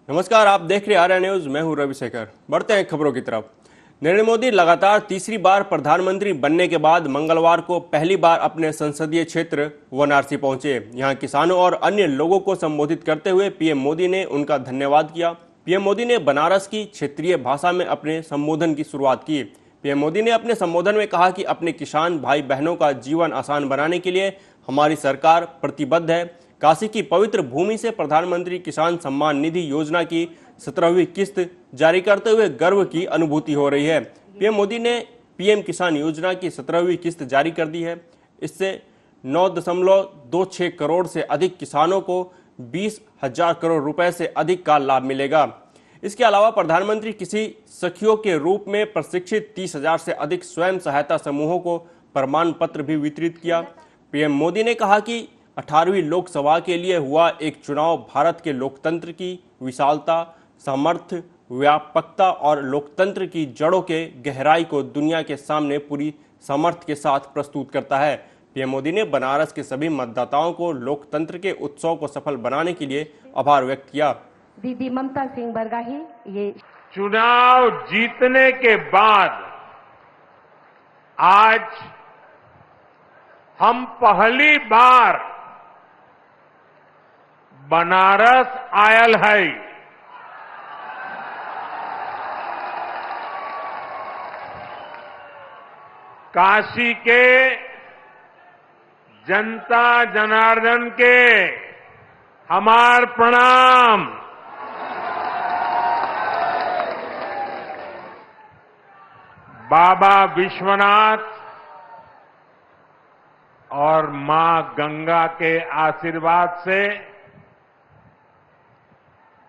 नमस्कार, आप देख रहे आर्या न्यूज। मैं हूं रविशेखर। बढ़ते हैं खबरों की तरफ। नरेंद्र मोदी लगातार तीसरी बार प्रधानमंत्री बनने के बाद मंगलवार को पहली बार अपने संसदीय क्षेत्र वाराणसी पहुंचे। यहां किसानों और अन्य लोगों को संबोधित करते हुए पीएम मोदी ने उनका धन्यवाद किया। पीएम मोदी ने बनारस की क्षेत्रीय भाषा में अपने संबोधन की शुरुआत की। पीएम मोदी ने अपने संबोधन में कहा कि अपने किसान भाई बहनों का जीवन आसान बनाने के लिए हमारी सरकार प्रतिबद्ध है। काशी की पवित्र भूमि से प्रधानमंत्री किसान सम्मान निधि योजना की 17वीं किस्त जारी करते हुए गर्व की अनुभूति हो रही है। पीएम मोदी ने पीएम किसान योजना की 17वीं किस्त जारी कर दी है। इससे 9.26 करोड़ से अधिक किसानों को 20,000 करोड़ रुपए से अधिक का लाभ मिलेगा। इसके अलावा प्रधानमंत्री किसी सखियों के रूप में प्रशिक्षित 30,000 से अधिक स्वयं सहायता समूहों को प्रमाण पत्र भी वितरित किया। पीएम मोदी ने कहा कि 18वीं लोकसभा के लिए हुआ एक चुनाव भारत के लोकतंत्र की विशालता, सामर्थ्य, व्यापकता और लोकतंत्र की जड़ों के गहराई को दुनिया के सामने पूरी सामर्थ्य के साथ प्रस्तुत करता है। पीएम मोदी ने बनारस के सभी मतदाताओं को लोकतंत्र के उत्सव को सफल बनाने के लिए आभार व्यक्त किया। दीदी ममता सिंह बरगाही ये चुनाव जीतने के बाद आज हम पहली बार बनारस आयल है। काशी के जनता जनार्दन के हमार प्रणाम। बाबा विश्वनाथ और मां गंगा के आशीर्वाद से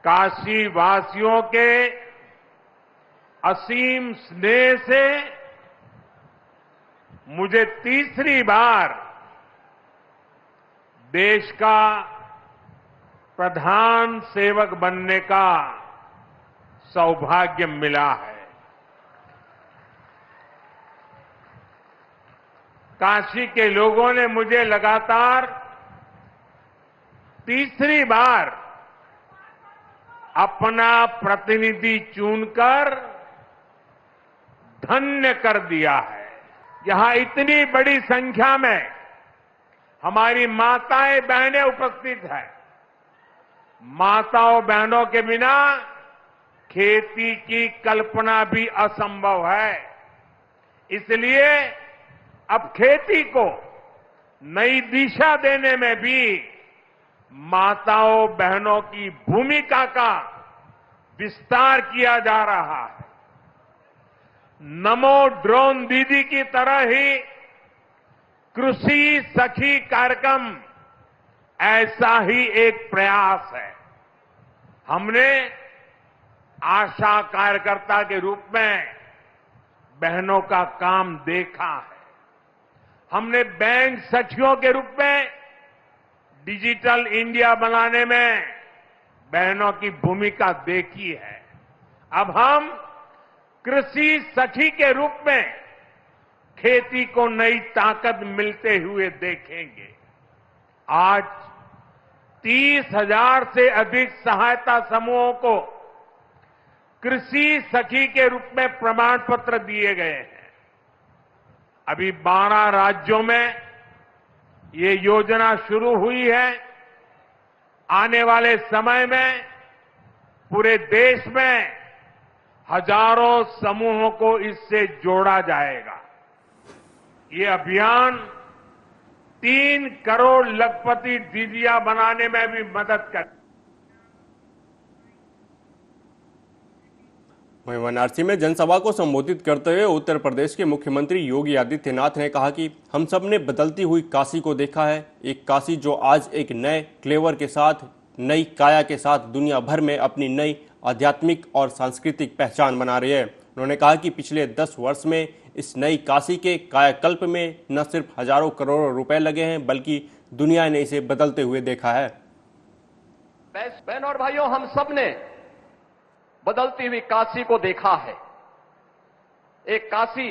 काशी वासियों के असीम स्नेह से मुझे तीसरी बार देश का प्रधान सेवक बनने का सौभाग्य मिला है। काशी के लोगों ने मुझे लगातार तीसरी बार अपना प्रतिनिधि चुनकर धन्य कर दिया है। यहां इतनी बड़ी संख्या में हमारी माताएं बहनें उपस्थित हैं। माताओं बहनों के बिना खेती की कल्पना भी असंभव है। इसलिए अब खेती को नई दिशा देने में भी माताओं बहनों की भूमिका का विस्तार किया जा रहा है। नमो ड्रोन दीदी की तरह ही कृषि सखी कार्यक्रम ऐसा ही एक प्रयास है। हमने आशा कार्यकर्ता के रूप में बहनों का काम देखा है। हमने बैंक सखियों के रूप में डिजिटल इंडिया बनाने में बहनों की भूमिका देखी है। अब हम कृषि सखी के रूप में खेती को नई ताकत मिलते हुए देखेंगे। आज 30,000 से अधिक सहायता समूहों को कृषि सखी के रूप में प्रमाण पत्र दिए गए हैं। अभी 12 राज्यों में ये योजना शुरू हुई है। आने वाले समय में पूरे देश में हजारों समूहों को इससे जोड़ा जाएगा। ये अभियान 3 करोड़ लखपति दीदियां बनाने में भी मदद करेगा। वहीं वाराणसी में जनसभा को संबोधित करते हुए उत्तर प्रदेश के मुख्यमंत्री योगी आदित्यनाथ ने कहा कि हम सब ने बदलती हुई काशी को देखा है। एक काशी जो आज एक नए क्लेवर के साथ, नई काया के साथ दुनिया भर में अपनी नई आध्यात्मिक और सांस्कृतिक पहचान बना रही है। उन्होंने कहा कि पिछले 10 वर्ष में इस नई काशी के कायाकल्प में न सिर्फ हजारों करोड़ों रुपए लगे हैं, बल्कि दुनिया ने इसे बदलते हुए देखा है। बहनों और भाइयों, हम सब ने बदलती हुई काशी को देखा है। एक काशी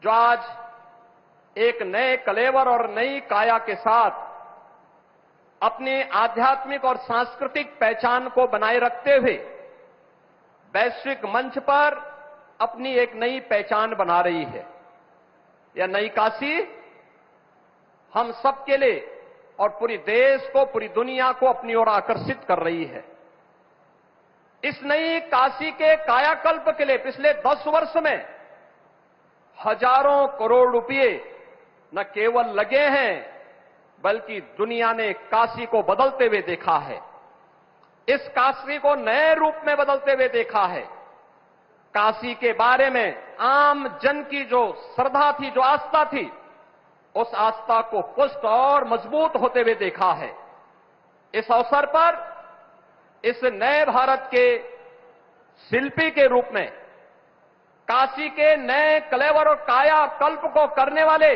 जो आज एक नए कलेवर और नई काया के साथ अपनी आध्यात्मिक और सांस्कृतिक पहचान को बनाए रखते हुए वैश्विक मंच पर अपनी एक नई पहचान बना रही है। यह नई काशी हम सबके लिए और पूरी देश को, पूरी दुनिया को अपनी ओर आकर्षित कर रही है। इस नई काशी के कायाकल्प के लिए पिछले 10 वर्ष में हजारों करोड़ रुपए न केवल लगे हैं, बल्कि दुनिया ने काशी को बदलते हुए देखा है। इस काशी को नए रूप में बदलते हुए देखा है। काशी के बारे में आम जन की जो श्रद्धा थी, जो आस्था थी, उस आस्था को पुष्ट और मजबूत होते हुए देखा है। इस अवसर पर इस नए भारत के शिल्पी के रूप में काशी के नए कलेवर और काया कल्प को करने वाले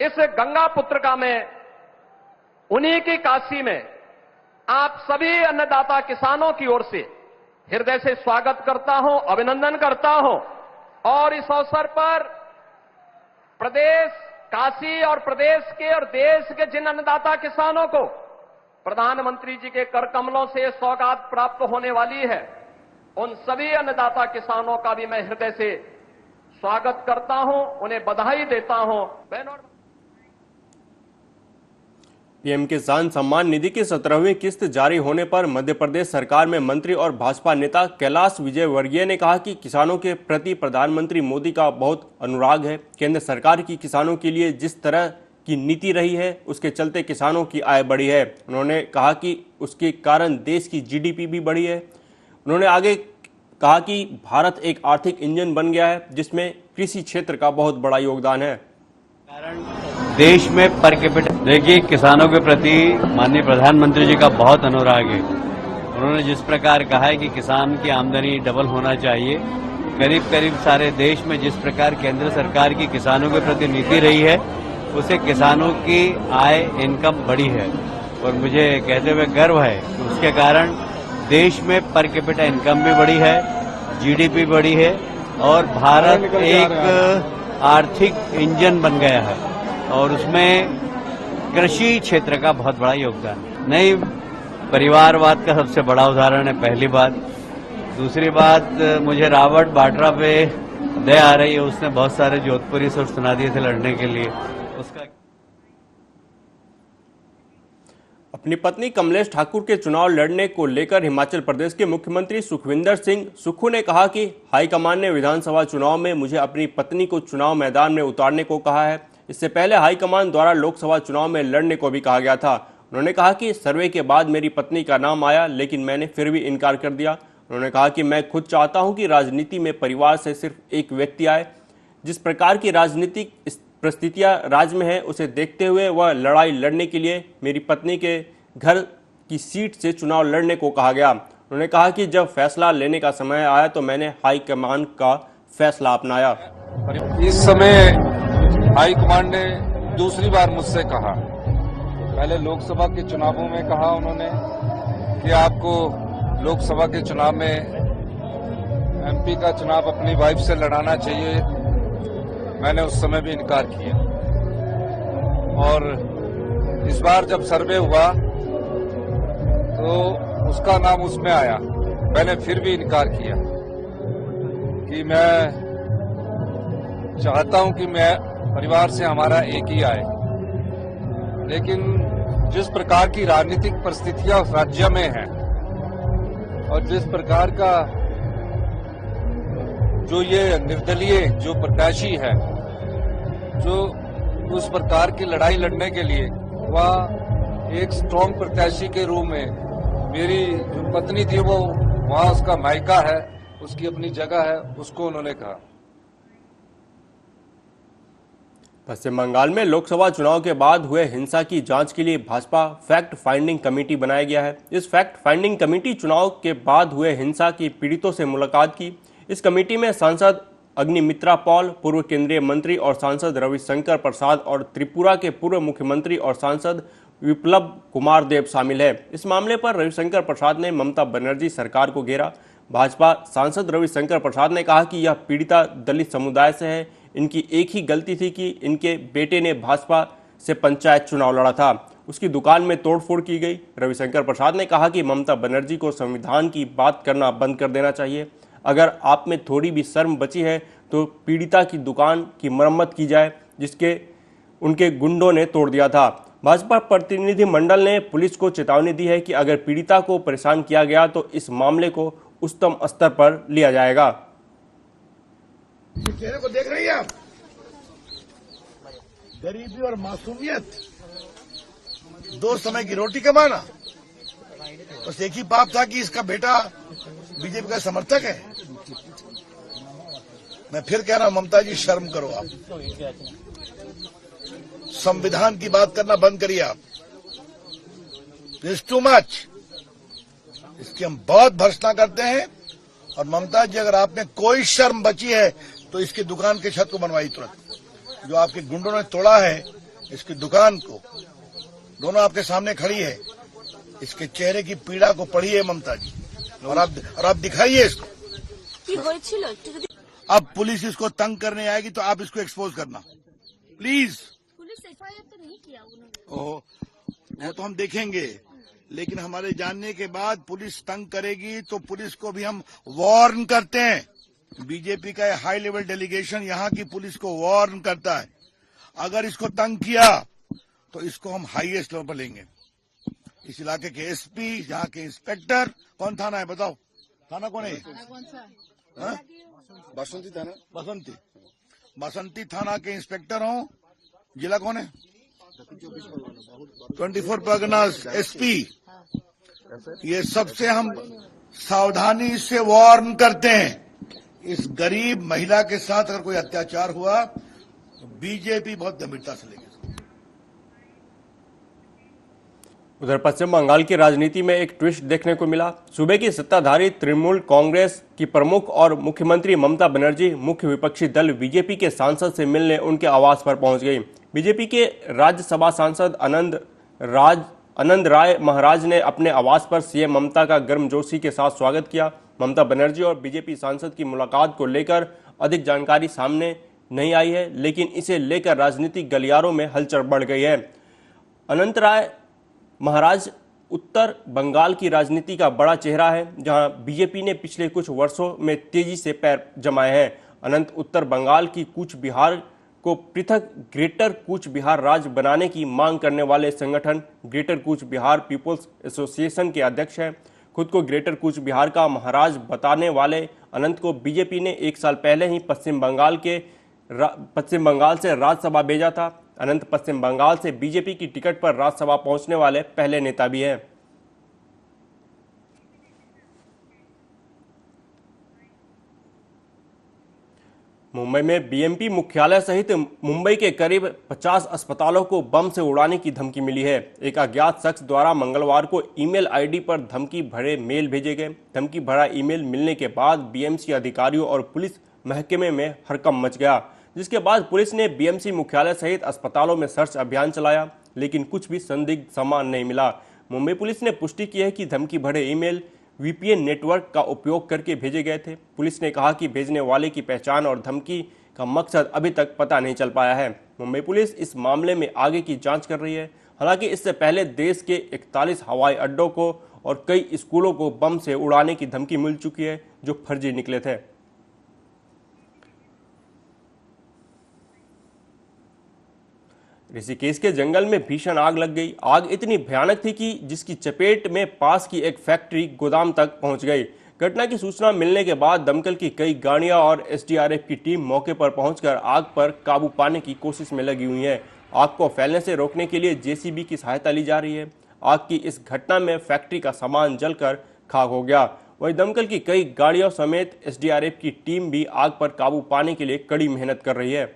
इस गंगा पुत्रिका में, उन्हीं की काशी में आप सभी अन्नदाता किसानों की ओर से हृदय से स्वागत करता हूं, अभिनंदन करता हूं। और इस अवसर पर प्रदेश, काशी और प्रदेश के और देश के जिन अन्नदाता किसानों को प्रधानमंत्री जी के कर कमलों से सौगात प्राप्त होने वाली है, उन सभी अन्नदाता किसानों का भी मैं हृदय से स्वागत करता हूं, उन्हें बधाई देता हूं। बहनों, पीएम किसान सम्मान निधि की 17वीं किस्त जारी होने पर मध्य प्रदेश सरकार में मंत्री और भाजपा नेता कैलाश विजयवर्गीय ने कहा कि किसानों के प्रति प्रधानमंत्री मोदी का बहुत अनुराग है। केंद्र सरकार की किसानों के लिए जिस तरह की नीति रही है, उसके चलते किसानों की आय बढ़ी है। उन्होंने कहा कि उसके कारण देश की जीडीपी भी बढ़ी है। उन्होंने आगे कहा कि भारत एक आर्थिक इंजन बन गया है, जिसमें कृषि क्षेत्र का बहुत बड़ा योगदान है। देश में पर कैपिटा, देखिए, किसानों के प्रति माननीय प्रधानमंत्री जी का बहुत अनुराग है। उन्होंने जिस प्रकार कहा है कि किसान की आमदनी डबल होना चाहिए, करीब करीब सारे देश में जिस प्रकार केंद्र सरकार की किसानों के प्रति नीति रही है, उससे किसानों की आय, इनकम बढ़ी है। और मुझे कहते हुए गर्व है कि उसके कारण देश में पर कैपिटा इनकम भी बढ़ी है, जीडीपी बढ़ी है और भारत एक आर्थिक इंजन बन गया है। और उसमें कृषि क्षेत्र का बहुत बड़ा योगदान है। नई परिवारवाद का सबसे बड़ा उदाहरण है, पहली बात। दूसरी बात, मुझे रावत बाड्रा पे दया आ रही है, उसने बहुत सारे जोधपुरी सुर सुना दिए थे लड़ने के लिए। उसका अपनी पत्नी कमलेश ठाकुर के चुनाव लड़ने को लेकर हिमाचल प्रदेश के मुख्यमंत्री सुखविंदर सिंह सुक्खू ने कहा कि हाईकमान ने विधानसभा चुनाव में मुझे अपनी पत्नी को चुनाव मैदान में उतारने को कहा है। इससे पहले हाईकमान द्वारा लोकसभा चुनाव में लड़ने को भी कहा गया था। उन्होंने कहा कि सर्वे के बाद मेरी पत्नी का नाम आया, लेकिन मैंने फिर भी इनकार कर दिया। उन्होंने कहा कि मैं खुद चाहता हूं कि राजनीति में परिवार से सिर्फ एक व्यक्ति आए। जिस प्रकार की राजनीतिक परिस्थितियां राज्य में है, उसे देखते हुए वह लड़ाई लड़ने के लिए मेरी पत्नी के घर की सीट से चुनाव लड़ने को कहा गया। उन्होंने कहा कि जब फैसला लेने का समय आया तो मैंने हाईकमान का फैसला अपनाया। इस समय हाईकमान ने दूसरी बार मुझसे कहा, पहले लोकसभा के चुनावों में कहा उन्होंने कि आपको लोकसभा के चुनाव में एमपी का चुनाव अपनी वाइफ से लड़ाना चाहिए। मैंने उस समय भी इनकार किया और इस बार जब सर्वे हुआ तो उसका नाम उसमें आया। मैंने फिर भी इनकार किया कि मैं चाहता हूं कि मैं परिवार से हमारा एक ही आए, लेकिन जिस प्रकार की राजनीतिक परिस्थितियां उस राज्य में हैं और जिस प्रकार का जो ये निर्दलीय जो प्रत्याशी है, जो उस प्रकार की लड़ाई लड़ने के लिए वह एक स्ट्रॉन्ग प्रत्याशी के रूप में, मेरी जो पत्नी थी वो वहां उसका मायका है, उसकी अपनी जगह है, उसको उन्होंने कहा। पश्चिम बंगाल में लोकसभा चुनाव के बाद हुए हिंसा की जांच के लिए भाजपा फैक्ट फाइंडिंग कमेटी बनाया गया है। इस फैक्ट फाइंडिंग कमेटी चुनाव के बाद हुए हिंसा की पीड़ितों से मुलाकात की। इस कमेटी में सांसद अग्निमित्रा पॉल, पूर्व केंद्रीय मंत्री और सांसद रविशंकर प्रसाद और त्रिपुरा के पूर्व मुख्यमंत्री और सांसद विप्लव कुमार देव शामिल है। इस मामले पर रविशंकर प्रसाद ने ममता बनर्जी सरकार को घेरा। भाजपा सांसद रविशंकर प्रसाद ने कहा कि यह पीड़िता दलित समुदाय से है। इनकी एक ही गलती थी कि इनके बेटे ने भाजपा से पंचायत चुनाव लड़ा था। उसकी दुकान में तोड़फोड़ की गई। रविशंकर प्रसाद ने कहा कि ममता बनर्जी को संविधान की बात करना बंद कर देना चाहिए। अगर आप में थोड़ी भी शर्म बची है तो पीड़िता की दुकान की मरम्मत की जाए जिसके उनके गुंडों ने तोड़ दिया था। भाजपा प्रतिनिधि मंडल ने पुलिस को चेतावनी दी है कि अगर पीड़िता को परेशान किया गया तो इस मामले को उच्चतम स्तर पर लिया जाएगा। चेहरे को देख रही है आप, गरीबी और मासूमियत, दो समय की रोटी कमाना, बस एक ही पाप था कि इसका बेटा बीजेपी का समर्थक है। मैं फिर कह रहा हूं, ममता जी शर्म करो आप, संविधान की बात करना बंद करिए आप। इट्स टू मच, इसकी हम बहुत भर्त्सना करते हैं। और ममता जी, अगर आप में कोई शर्म बची है तो इसकी दुकान के छत को बनवाई तुरंत। जो आपके गुंडों ने तोड़ा है इसकी दुकान को, दोनों आपके सामने खड़ी है, इसके चेहरे की पीड़ा को पढ़िए ममता जी, और आप दिखाइए इसको। अब पुलिस इसको तंग करने आएगी तो आप इसको एक्सपोज करना प्लीज। पुलिस एफआईआर तो नहीं किया उन्होंने। वो तो हम देखेंगे, लेकिन हमारे जानने के बाद पुलिस तंग करेगी तो पुलिस को भी हम वार्न करते हैं। बीजेपी का हाई लेवल डेलीगेशन यहाँ की पुलिस को वार्न करता है, अगर इसको तंग किया तो इसको हम हाईएस्ट लेवल पर लेंगे। इस इलाके के एसपी, यहाँ के इंस्पेक्टर, कौन थाना है बताओ, थाना कौन है? बसंती थाना, बसंती थाना के इंस्पेक्टर हो। जिला कौन है? 24 परगनास एसपी। ये सबसे हम सावधानी से वार्न करते हैं। इस गरीब महिला के साथ अगर कोई अत्याचार हुआ तो बीजेपी बहुत गंभीरता से लेगी। उधर पश्चिम बंगाल की राजनीति में एक ट्विस्ट देखने को मिला। सूबे की सत्ताधारी तृणमूल कांग्रेस की प्रमुख और मुख्यमंत्री ममता बनर्जी मुख्य विपक्षी दल बीजेपी के सांसद से मिलने उनके आवास पर पहुंच गई। बीजेपी के राज्यसभा सांसद आनंद राय महाराज ने अपने आवास पर सीएम ममता का गर्मजोशी के साथ स्वागत किया। ममता बनर्जी और बीजेपी सांसद की मुलाकात को लेकर अधिक जानकारी सामने नहीं आई है, लेकिन इसे लेकर राजनीतिक गलियारों में हलचल बढ़ गई है। अनंत राय महाराज उत्तर बंगाल की राजनीति का बड़ा चेहरा है, जहां बीजेपी ने पिछले कुछ वर्षों में तेजी से पैर जमाए हैं। अनंत उत्तर बंगाल की कूच बिहार को पृथक ग्रेटर कूच बिहार राज्य बनाने की मांग करने वाले संगठन greater Cooch Behar people's association के अध्यक्ष हैं। खुद को ग्रेटर कूच बिहार का महाराज बताने वाले अनंत को बीजेपी ने 1 साल पहले ही पश्चिम बंगाल से राज्यसभा भेजा था। अनंत पश्चिम बंगाल से बीजेपी की टिकट पर राज्यसभा पहुंचने वाले पहले नेता भी हैं। मुंबई में बीएमपी मुख्यालय सहित मुंबई के करीब 50 अस्पतालों को बम से उड़ाने की धमकी मिली है। एक अज्ञात शख्स द्वारा मंगलवार को ईमेल आईडी पर धमकी भरे मेल भेजे गए। धमकी भरा ईमेल मिलने के बाद बीएमसी अधिकारियों और पुलिस महकमे में हड़कंप मच गया, जिसके बाद पुलिस ने बीएमसी मुख्यालय सहित अस्पतालों में सर्च अभियान चलाया, लेकिन कुछ भी संदिग्ध सामान नहीं मिला। मुंबई पुलिस ने पुष्टि की है कि धमकी भरे ईमेल वीपीएन नेटवर्क का उपयोग करके भेजे गए थे। पुलिस ने कहा कि भेजने वाले की पहचान और धमकी का मकसद अभी तक पता नहीं चल पाया है। मुंबई पुलिस इस मामले में आगे की जांच कर रही है। हालांकि इससे पहले देश के 41 हवाई अड्डों को और कई स्कूलों को बम से उड़ाने की धमकी मिल चुकी है, जो फर्जी निकले थे। ऋषिकेश के जंगल में भीषण आग लग गई। आग इतनी भयानक थी कि जिसकी चपेट में पास की एक फैक्ट्री गोदाम तक पहुंच गई। घटना की सूचना मिलने के बाद दमकल की कई गाड़ियां और एसडीआरएफ की टीम मौके पर पहुंचकर आग पर काबू पाने की कोशिश में लगी हुई है। आग को फैलने से रोकने के लिए जेसीबी की सहायता ली जा रही है। आग की इस घटना में फैक्ट्री का सामान जलकर खाक हो गया। वहीं दमकल की कई गाड़ियों समेत एसडीआरएफ की टीम भी आग पर काबू पाने के लिए कड़ी मेहनत कर रही है।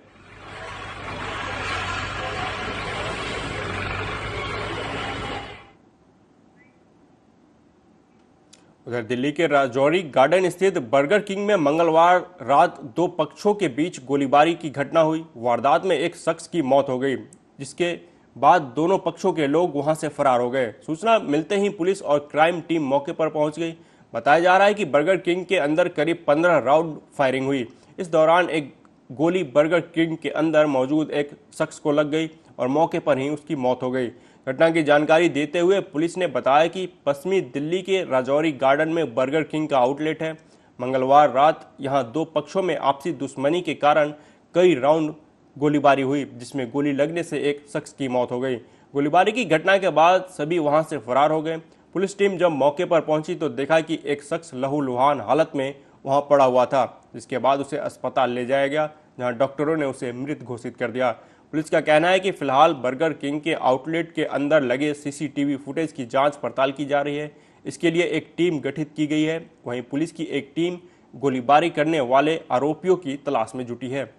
उधर दिल्ली के राजौरी गार्डन स्थित बर्गर किंग में मंगलवार रात 2 पक्षों के बीच गोलीबारी की घटना हुई। वारदात में एक शख्स की मौत हो गई, जिसके बाद दोनों पक्षों के लोग वहां से फरार हो गए। सूचना मिलते ही पुलिस और क्राइम टीम मौके पर पहुंच गई। बताया जा रहा है कि बर्गर किंग के अंदर करीब 15 राउंड फायरिंग हुई। इस दौरान एक गोली बर्गर किंग के अंदर मौजूद एक शख्स को लग गई और मौके पर ही उसकी मौत हो गई, घटना की जानकारी देते हुए पुलिस ने बताया कि पश्चिमी दिल्ली के राजौरी गार्डन में बर्गर किंग का आउटलेट है। मंगलवार रात यहां दो पक्षों में आपसी दुश्मनी के कारण कई राउंड गोलीबारी हुई, जिसमें गोली लगने से एक शख्स की मौत हो गई। गोलीबारी की घटना के बाद सभी वहां से फरार हो गए। पुलिस टीम जब मौके पर पहुंची तो देखा कि एक शख्स लहूलुहान हालत में वहां पड़ा हुआ था, जिसके बाद उसे अस्पताल ले जाया गया, जहां डॉक्टरों ने उसे मृत घोषित कर दिया। पुलिस का कहना है कि फिलहाल बर्गर किंग के आउटलेट के अंदर लगे सीसीटीवी फुटेज की जांच पड़ताल की जा रही है। इसके लिए एक टीम गठित की गई है। वहीं पुलिस की एक टीम गोलीबारी करने वाले आरोपियों की तलाश में जुटी है।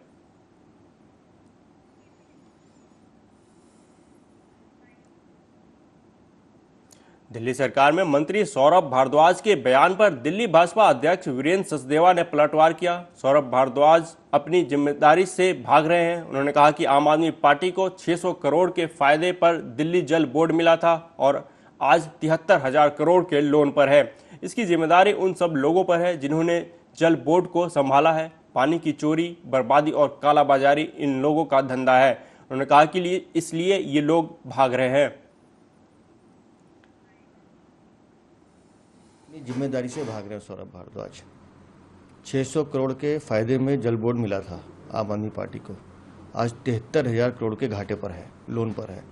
दिल्ली सरकार में मंत्री सौरभ भारद्वाज के बयान पर दिल्ली भाजपा अध्यक्ष वीरेंद्र सचदेवा ने पलटवार किया। सौरभ भारद्वाज अपनी जिम्मेदारी से भाग रहे हैं। उन्होंने कहा कि आम आदमी पार्टी को 600 करोड़ के फायदे पर दिल्ली जल बोर्ड मिला था और आज 73,000 करोड़ के लोन पर है। इसकी जिम्मेदारी उन सब लोगों पर है जिन्होंने जल बोर्ड को संभाला है। पानी की चोरी, बर्बादी और कालाबाजारी इन लोगों का धंधा है। उन्होंने कहा कि इसलिए ये लोग भाग रहे हैं। जिम्मेदारी से भाग रहे हैं सौरभ भारद्वाज। 600 करोड़ के फायदे में जल बोर्ड मिला था आम आदमी पार्टी को, आज 73,000 करोड़ के घाटे पर है, लोन पर है।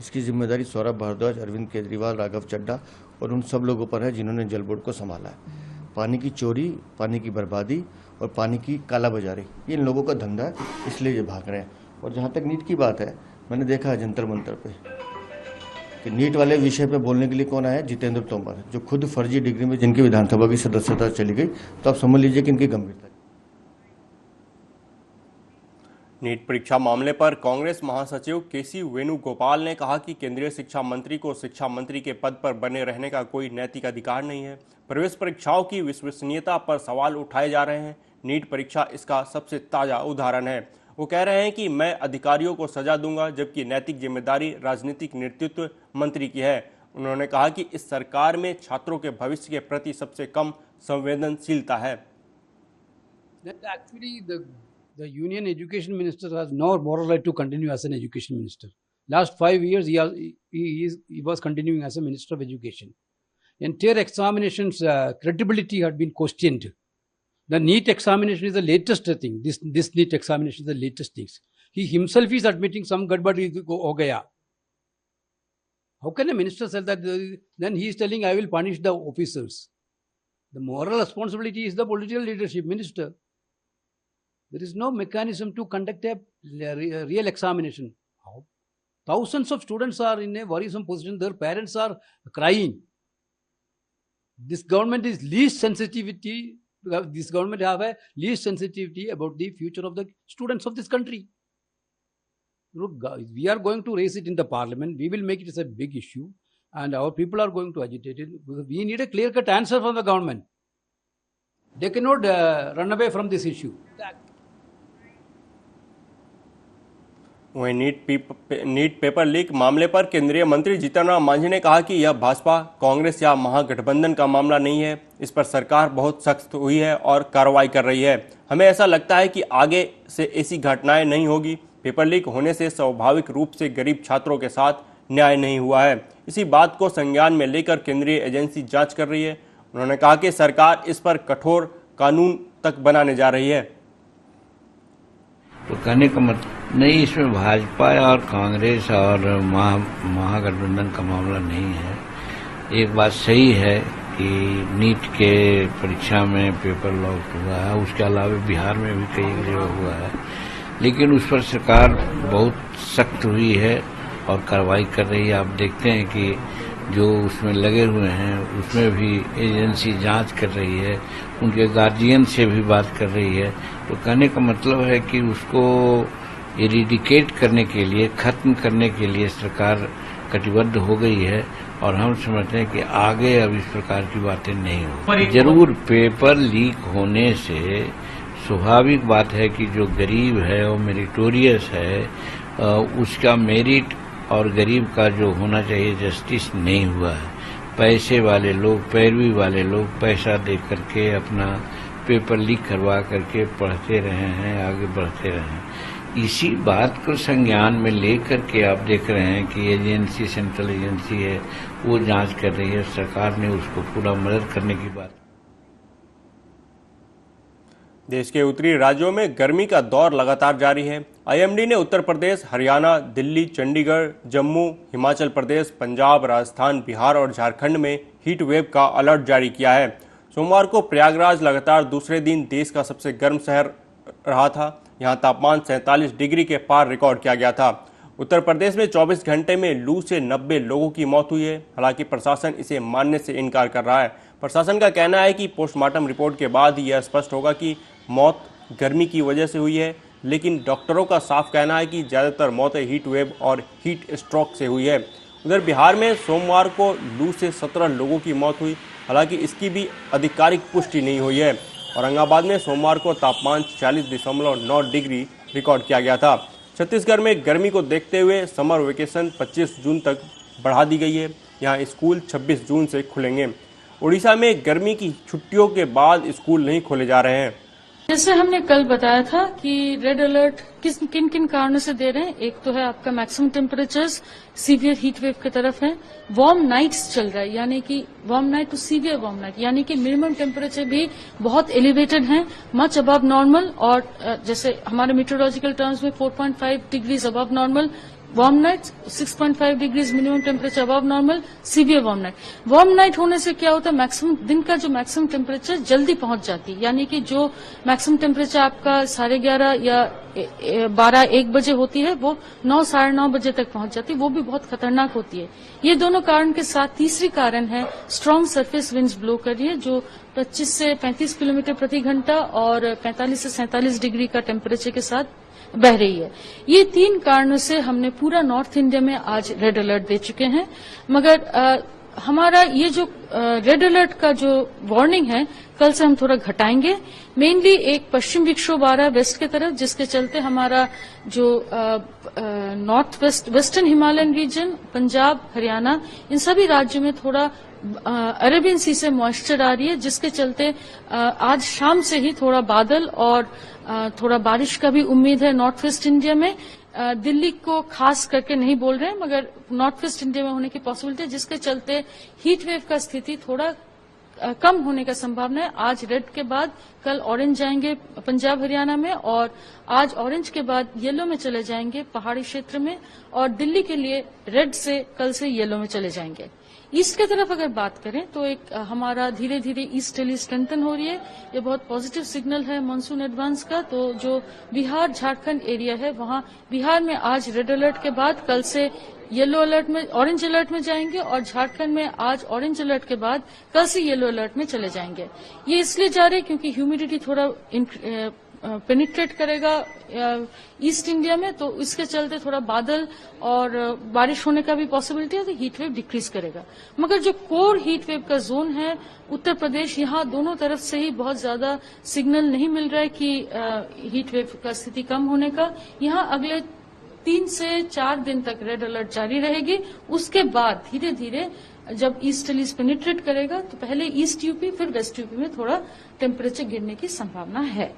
इसकी जिम्मेदारी सौरभ भारद्वाज, अरविंद केजरीवाल, राघव चड्ढा और उन सब लोगों पर है जिन्होंने जल बोर्ड को संभाला है। पानी की चोरी, पानी की बर्बादी और पानी की कालाबाजारी ये इन लोगों का धंधा है, इसलिए ये भाग रहे हैं। और जहाँ तक नीट की बात है, मैंने देखा है जंतर मंतर पे कि नीट वाले विषय पे बोलने के लिए कौन आया? जितेंद्र तोमर, जो खुद फर्जी डिग्री में जिनकी विधानसभा की सदस्यता चली गई। तो आप समझ लीजिए कि इनकी गंभीरता। नीट परीक्षा मामले पर कांग्रेस महासचिव केसी वेणुगोपाल ने कहा कि केंद्रीय शिक्षा मंत्री को शिक्षा मंत्री के पद पर बने रहने का कोई नैतिक अधिकार नहीं है। प्रवेश परीक्षाओं की विश्वसनीयता पर सवाल उठाए जा रहे हैं। नीट परीक्षा इसका सबसे ताजा उदाहरण है। वो कह रहे हैं कि मैं अधिकारियों को सजा दूंगा, जबकि नैतिक जिम्मेदारी राजनीतिक नेतृत्व मंत्री की है। उन्होंने कहा कि इस सरकार में छात्रों के भविष्य के प्रति सबसे कम संवेदनशीलता है। The Union Education Minister has no moral right to continue as an education minister. Last 5 years, he was continuing as a Minister of Education. Entire examinations credibility had been questioned. The NEET examination is the latest thing. This NEET examination is the latest things. He himself is admitting some gadbadi ho gaya. How can a minister say that? Then he is telling, I will punish the officers. The moral responsibility is the political leadership minister. There is no mechanism to conduct a real examination. Thousands of students are in a worrisome position. Their parents are crying. This government is least sensitivity. This government have a least sensitivity about the future of the students of this country. Look, we are going to raise it in the parliament. We will make it as a big issue, and our people are going to agitate it. We need a clear-cut answer from the government. They cannot run away from this issue. वहीं NEET paper leak मामले पर केंद्रीय मंत्री जीतन राम मांझी ने कहा कि यह भाजपा, कांग्रेस या महागठबंधन का मामला नहीं है। इस पर सरकार बहुत सख्त हुई है और कार्रवाई कर रही है। हमें ऐसा लगता है कि आगे से ऐसी घटनाएं नहीं होगी। पेपर लीक होने से स्वाभाविक रूप से गरीब छात्रों के साथ न्याय नहीं हुआ है। इसी बात को संज्ञान में लेकर केंद्रीय एजेंसी जांच कर रही है। उन्होंने कहा कि सरकार इस पर कठोर कानून तक बनाने जा रही है। तो कहने का मतलब नहीं, इसमें भाजपा और कांग्रेस और महागठबंधन का मामला नहीं है। एक बात सही है कि नीट के परीक्षा में पेपर लॉक हुआ है, उसके अलावा बिहार में भी कई जगह हुआ है, लेकिन उस पर सरकार बहुत सख्त हुई है और कार्रवाई कर रही है। आप देखते हैं कि जो उसमें लगे हुए हैं उसमें भी एजेंसी जांच कर रही है, उनके गार्जियन से भी बात कर रही है। तो कहने का मतलब है कि उसको इरिडिकेट करने के लिए, खत्म करने के लिए सरकार कटिबद्ध हो गई है और हम समझते हैं कि आगे अब इस प्रकार की बातें नहीं हो। जरूर पेपर लीक होने से स्वाभाविक बात है कि जो गरीब है वो मेरिटोरियस है, उसका मेरिट और गरीब का जो होना चाहिए जस्टिस नहीं हुआ है। पैसे वाले लोग, पैरवी वाले लोग पैसा दे करके अपना पेपर लीक करवा करके पढ़ते रहे हैं, आगे बढ़ते रहे हैं। इसी बात को संज्ञान में लेकर के आप देख रहे हैं कि एजेंसी, सेंट्रल एजेंसी है, वो जांच कर रही है। सरकार ने उसको पूरा मदद करने की बात। देश के उत्तरी राज्यों में गर्मी का दौर लगातार जारी है। आईएमडी ने उत्तर प्रदेश, हरियाणा, दिल्ली, चंडीगढ़, जम्मू, हिमाचल प्रदेश, पंजाब, राजस्थान, बिहार और झारखंड में हीट वेव का अलर्ट जारी किया है। सोमवार को प्रयागराज लगातार दूसरे दिन देश का सबसे गर्म शहर रहा था। यहां तापमान 47 डिग्री के पार रिकॉर्ड किया गया था। उत्तर प्रदेश में 24 घंटे में लू से 90 लोगों की मौत हुई है। हालांकि प्रशासन इसे मानने से इनकार कर रहा है। प्रशासन का कहना है कि पोस्टमार्टम रिपोर्ट के बाद ही यह स्पष्ट होगा कि मौत गर्मी की वजह से हुई है, लेकिन डॉक्टरों का साफ कहना है कि ज़्यादातर मौतें हीट वेव और हीट स्ट्रोक से हुई है। उधर बिहार में सोमवार को लू से 17 लोगों की मौत हुई। हालांकि इसकी भी आधिकारिक पुष्टि नहीं हुई है। औरंगाबाद में सोमवार को तापमान 40.9 डिग्री रिकॉर्ड किया गया था। छत्तीसगढ़ में गर्मी को देखते हुए समर वेकेशन 25 जून तक बढ़ा दी गई है। यहाँ स्कूल 26 जून से खुलेंगे। उड़ीसा में गर्मी की छुट्टियों के बाद स्कूल नहीं खोले जा रहे हैं। जैसे हमने कल बताया था कि रेड अलर्ट किन किन कारणों से दे रहे हैं। एक तो है आपका maximum temperatures severe heat wave की तरफ है। वार्म नाइट्स चल रहा है, यानी कि warm night to severe warm night, यानी कि मिनिमम टेम्परेचर भी बहुत एलिवेटेड है, मच अबव नॉर्मल। और जैसे हमारे मीटरोलॉजिकल टर्म्स में 4.5 degrees above normal warm night, 6.5 degrees minimum temperature above normal severe warm night. Warm night होने से क्या होता है, मैक्सिमम दिन का जो मैक्सिमम टेम्परेचर जल्दी पहुंच जाती है, यानी कि जो मैक्सिमम टेम्परेचर आपका 11:30 या 12-1 बजे होती है वो 9 साढ़े 9 बजे तक पहुंच जाती है, वो भी बहुत खतरनाक होती है। ये दोनों कारण के साथ तीसरी कारण है स्ट्रांग सरफेस विंड्स ब्लो कर रही है, जो 25 से 35 किलोमीटर प्रति घंटा और 45 से 47 डिग्री का टेम्परेचर के साथ बह रही है। ये 3 कारणों से हमने पूरा नॉर्थ इंडिया में आज रेड अलर्ट दे चुके हैं। मगर हमारा ये जो रेड अलर्ट का जो वार्निंग है, कल से हम थोड़ा घटाएंगे। मेनली एक पश्चिम विक्षोभ आ रहा है वेस्ट की तरफ, जिसके चलते हमारा जो north western Himalayan region, Punjab, Haryana, इन सभी राज्यों में थोड़ा अरेबियन सी से मॉइस्चर आ रही है, जिसके चलते आज शाम से ही थोड़ा बादल और थोड़ा बारिश का भी उम्मीद है नॉर्थ वेस्ट इंडिया में। दिल्ली को खास करके नहीं बोल रहे हैं, मगर नॉर्थ वेस्ट इंडिया में होने की पॉसिबिलिटी है, जिसके चलते हीट वेव का स्थिति थोड़ा कम होने का संभावना है। आज रेड के बाद कल ऑरेंज जाएंगे पंजाब हरियाणा में, और आज ऑरेंज के बाद येलो में चले जाएंगे पहाड़ी क्षेत्र में, और दिल्ली के लिए रेड से कल से येलो में चले जाएंगे। ईस्ट की तरफ अगर बात करें तो एक हमारा धीरे धीरे ईस्टर्ली स्ट्रेंथन हो रही है। ये बहुत पॉजिटिव सिग्नल है मानसून एडवांस का। तो जो बिहार झारखंड एरिया है, वहां बिहार में आज रेड अलर्ट के बाद कल से येलो अलर्ट में, ऑरेंज अलर्ट में जाएंगे, और झारखंड में आज ऑरेंज अलर्ट के बाद कल से येलो अलर्ट में चले जाएंगे। ये इसलिए जा रहे हैं क्योंकि ह्यूमिडिटी थोड़ा पेनिट्रेट करेगा ईस्ट इंडिया में, तो इसके चलते थोड़ा बादल और बारिश होने का भी पॉसिबिलिटी है, तो हीट वेव डिक्रीज करेगा। मगर जो कोर हीट वेव का जोन है उत्तर प्रदेश, यहाँ दोनों तरफ से ही बहुत ज्यादा सिग्नल नहीं मिल रहा है कि हीट वेव का स्थिति कम होने का। यहाँ अगले 3 से 4 दिन तक रेड अलर्ट जारी रहेगी। उसके बाद धीरे धीरे जब ईस्टर्ली पेनिट्रेट करेगा तो पहले ईस्ट यूपी फिर वेस्ट यूपी में थोड़ा टेम्परेचर गिरने की संभावना है।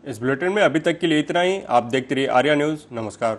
इस बुलेटिन में अभी तक के लिए इतना ही। आप देखते रहिए आर्या न्यूज। नमस्कार।